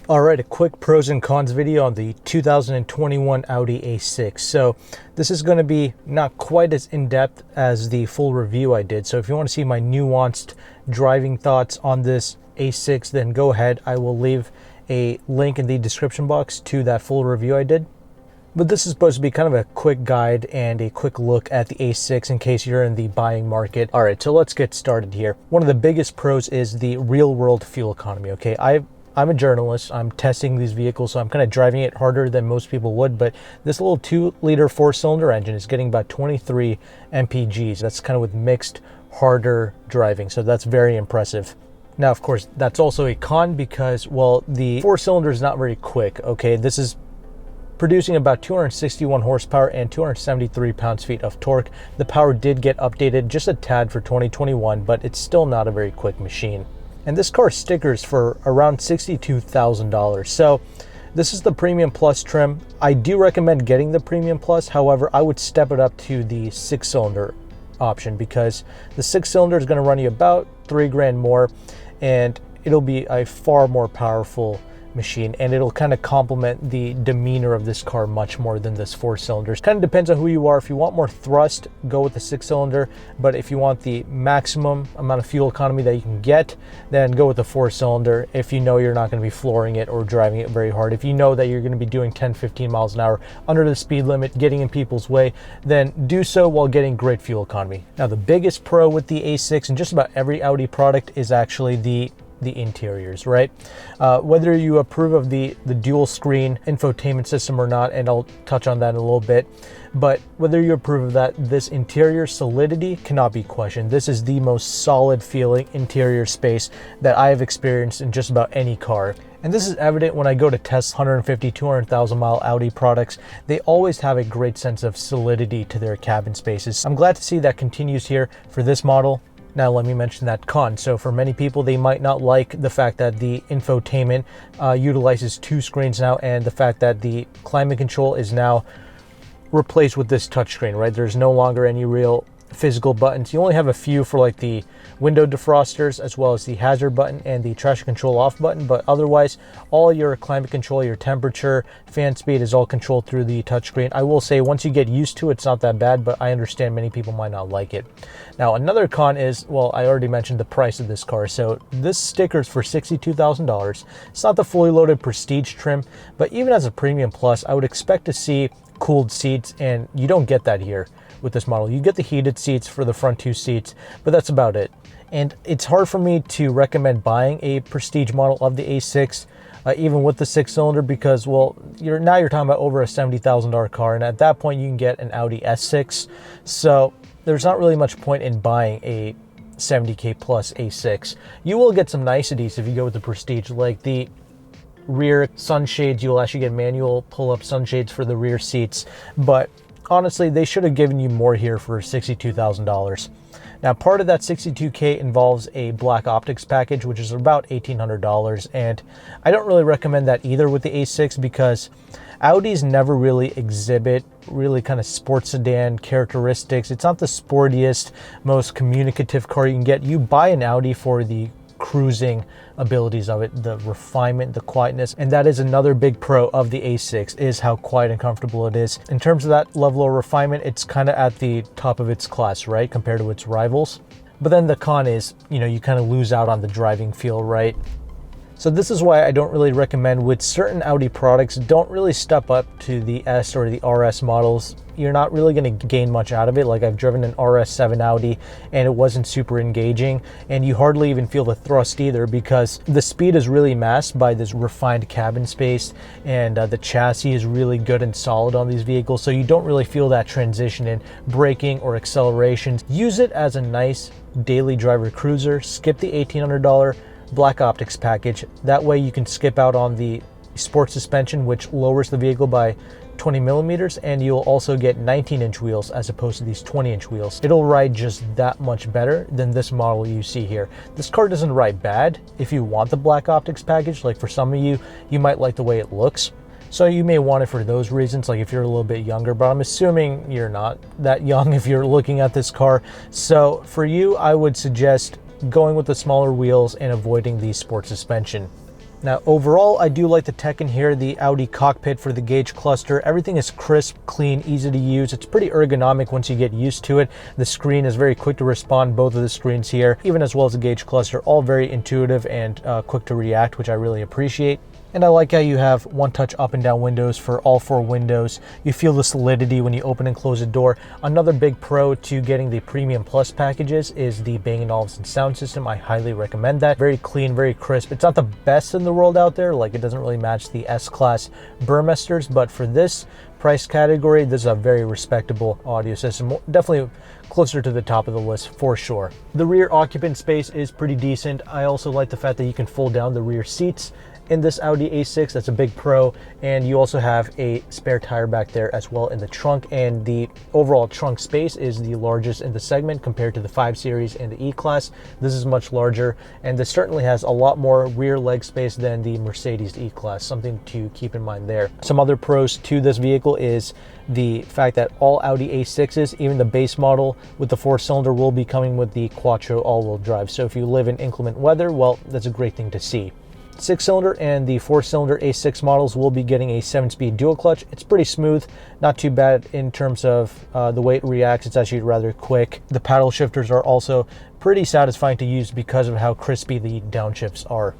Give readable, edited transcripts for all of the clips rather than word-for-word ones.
All right, a quick pros and cons video on the 2021 Audi A6. So this is going to be not quite as in-depth as the full review I did. So if you want to see my nuanced driving thoughts on this A6, then go ahead. I will leave a link in the description box to that full review I did. But this is supposed to be kind of a quick guide and a quick look at the A6 in case you're in the buying market. All right, so let's get started here. One of the biggest pros is the real world fuel economy, okay? I'm a journalist. I'm testing these vehicles, so I'm kind of driving it harder than most people would, but this little 2-liter 4-cylinder engine is getting about 23 mpgs. That's kind of with mixed, harder driving, so that's very impressive. Now, of course, that's also a con because, well, the 4-cylinder is not very quick, okay? This is producing about 261 horsepower and 273 pounds-feet of torque. The power did get updated just a tad for 2021, but it's still not a very quick machine. And this car stickers for around $62,000. So this is the Premium Plus trim. I do recommend getting the Premium Plus. However, I would step it up to the 6-cylinder option because the 6-cylinder is going to run you about $3,000 more, and it'll be a far more powerful machine, and it'll kind of complement the demeanor of this car much more than this 4-cylinder. Kind of depends on who you are. If you want more thrust, go with the 6-cylinder, but if you want the maximum amount of fuel economy that you can get, then go with the 4-cylinder. If you know you're not going to be flooring it or driving it very hard, if you know that you're going to be doing 10-15 miles an hour under the speed limit, getting in people's way, then do so while getting great fuel economy. Now, the biggest pro with the A6 and just about every Audi product is actually the interiors, right? Whether you approve of the dual screen infotainment system or not, and I'll touch on that in a little bit, but whether you approve of that, this interior solidity cannot be questioned. This is the most solid feeling interior space that I have experienced in just about any car. And this is evident when I go to test 150, 200,000 mile Audi products. They always have a great sense of solidity to their cabin spaces. I'm glad to see that continues here for this model. Now, let me mention that con. So for many people, they might not like the fact that the infotainment utilizes 2 screens now, and the fact that the climate control is now replaced with this touchscreen, right? There's no longer any real physical buttons. You only have a few for like the window defrosters, as well as the hazard button and the traction control off button, but otherwise all your climate control, your temperature, fan speed is all controlled through the touchscreen. I will say once you get used to it, it's not that bad, but I understand many people might not like it. Now, another con is, well, I already mentioned the price of this car. So this sticker's for $62,000. It's not the fully loaded Prestige trim, but even as a Premium Plus, I would expect to see cooled seats, and you don't get that here with this model. You get the heated seats for the front 2 seats, but that's about it. And it's hard for me to recommend buying a Prestige model of the A6, even with the 6-cylinder, because, well, you're talking about over a $70,000 car, and at that point you can get an Audi S6. So there's not really much point in buying a $70K plus A6. You will get some niceties if you go with the Prestige, like the rear sunshades. You'll actually get manual pull-up sunshades for the rear seats, but honestly, they should have given you more here for $62,000. Now, part of that $62K involves a black optics package, which is about $1,800, and I don't really recommend that either with the A6 because Audis never really exhibit really kind of sports sedan characteristics. It's not the sportiest, most communicative car you can get. You buy an Audi for the cruising abilities of it, the refinement, the quietness, and that is another big pro of the A6 is how quiet and comfortable it is. In terms of that level of refinement, it's kind of at the top of its class, right, compared to its rivals. But then the con is, you kind of lose out on the driving feel, right? So this is why I don't really recommend with certain Audi products, don't really step up to the S or the RS models. You're not really going to gain much out of it. Like, I've driven an RS7 Audi and it wasn't super engaging, and you hardly even feel the thrust either because the speed is really masked by this refined cabin space, and the chassis is really good and solid on these vehicles, so you don't really feel that transition in braking or acceleration. Use it as a nice daily driver cruiser. Skip the $1,800 black optics package. That way you can skip out on the sport suspension, which lowers the vehicle by 20 millimeters, and you'll also get 19-inch wheels as opposed to these 20-inch wheels. It'll ride just that much better than this model you see here. This car doesn't ride bad. If you want the black optics package, like for some of you, you might like the way it looks. So you may want it for those reasons, like if you're a little bit younger, but I'm assuming you're not that young if you're looking at this car. So for you, I would suggest going with the smaller wheels and avoiding the sport suspension. Now, overall, I do like the tech in here, the Audi cockpit for the gauge cluster. Everything is crisp, clean, easy to use. It's pretty ergonomic once you get used to it. The screen is very quick to respond, both of the screens here, even as well as the gauge cluster, all very intuitive and quick to react, which I really appreciate. And I like how you have one-touch up and down windows for all 4 windows. You feel the solidity when you open and close the door. Another big pro to getting the Premium Plus packages is the Bang & Olufsen sound system. I highly recommend that. Very clean, very crisp. It's not the best in the world out there. Like, it doesn't really match the S-Class Burmesters, but for this price category, this is a very respectable audio system. Definitely closer to the top of the list for sure. The rear occupant space is pretty decent. I also like the fact that you can fold down the rear seats in this Audi A6. That's a big pro. And you also have a spare tire back there as well in the trunk, and the overall trunk space is the largest in the segment compared to the 5 Series and the E-Class. This is much larger, and this certainly has a lot more rear leg space than the Mercedes E-Class, something to keep in mind there. Some other pros to this vehicle is the fact that all Audi A6s, even the base model with the 4-cylinder, will be coming with the Quattro all-wheel drive. So if you live in inclement weather, well, that's a great thing to see. 6-cylinder and the 4-cylinder A6 models will be getting a 7-speed dual clutch. It's pretty smooth, not too bad in terms of the way it reacts. It's actually rather quick. The paddle shifters are also pretty satisfying to use because of how crispy the downshifts are.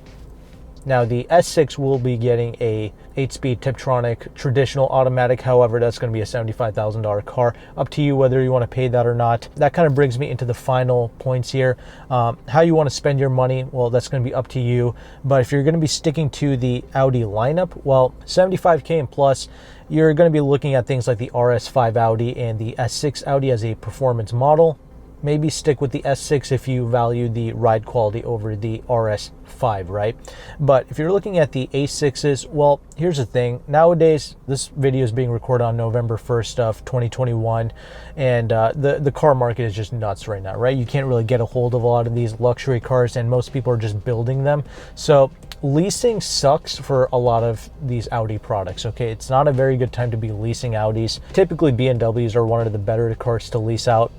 Now, the S6 will be getting a 8-speed Tiptronic traditional automatic. However, that's going to be a $75,000 car. Up to you whether you want to pay that or not. That kind of brings me into the final points here. How you want to spend your money, well, that's going to be up to you. But if you're going to be sticking to the Audi lineup, well, $75K and plus, you're going to be looking at things like the RS5 Audi and the S6 Audi as a performance model. Maybe stick with the S6 if you value the ride quality over the RS5, right? But if you're looking at the A6s, well, here's the thing. Nowadays, this video is being recorded on November 1st of 2021, and the car market is just nuts right now, right? You can't really get a hold of a lot of these luxury cars, and most people are just building them. So leasing sucks for a lot of these Audi products, okay? It's not a very good time to be leasing Audis. Typically, BMWs are one of the better cars to lease out.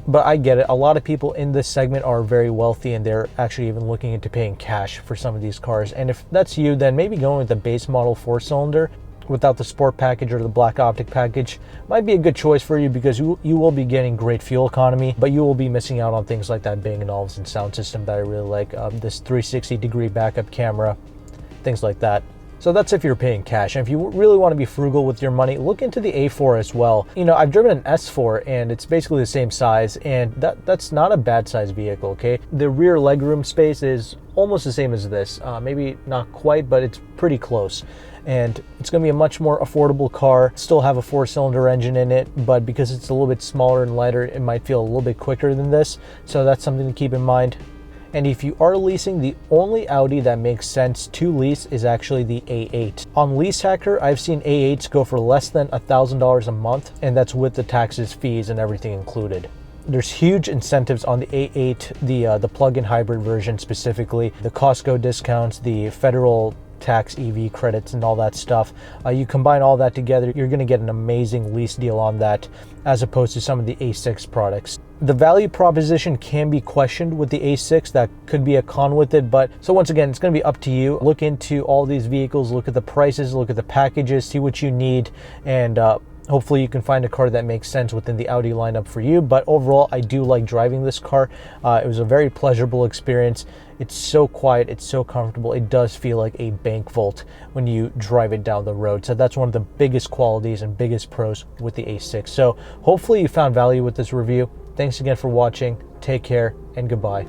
But I get it. A lot of people in this segment are very wealthy, and they're actually even looking into paying cash for some of these cars. And if that's you, then maybe going with the base model 4-cylinder without the sport package or the black optic package might be a good choice for you, because you will be getting great fuel economy, but you will be missing out on things like that Bang & Olufsen sound system that I really like, this 360-degree backup camera, things like that. So that's if you're paying cash. And if you really want to be frugal with your money, look into the A4 as well. You know, I've driven an S4 and it's basically the same size, and that's not a bad size vehicle, okay? The rear legroom space is almost the same as this. Maybe not quite, but it's pretty close. And it's going to be a much more affordable car. Still have a 4-cylinder engine in it, but because it's a little bit smaller and lighter, it might feel a little bit quicker than this. So that's something to keep in mind. And if you are leasing, the only Audi that makes sense to lease is actually the A8. On Lease Hacker, I've seen A8s go for less than $1,000 a month, and that's with the taxes, fees, and everything included. There's huge incentives on the A8, the plug-in hybrid version specifically, the Costco discounts, the federal tax EV credits and all that stuff. You combine all that together, you're going to get an amazing lease deal on that, as opposed to some of the A6 products. The value proposition can be questioned with the A6. That could be a con with it, but so once again, it's going to be up to you. Look into all these vehicles, look at the prices, look at the packages, see what you need, and hopefully you can find a car that makes sense within the Audi lineup for you. But overall, I do like driving this car. It was a very pleasurable experience. It's so quiet, it's so comfortable. It does feel like a bank vault when you drive it down the road. So that's one of the biggest qualities and biggest pros with the A6. So hopefully you found value with this review. Thanks again for watching. Take care and goodbye.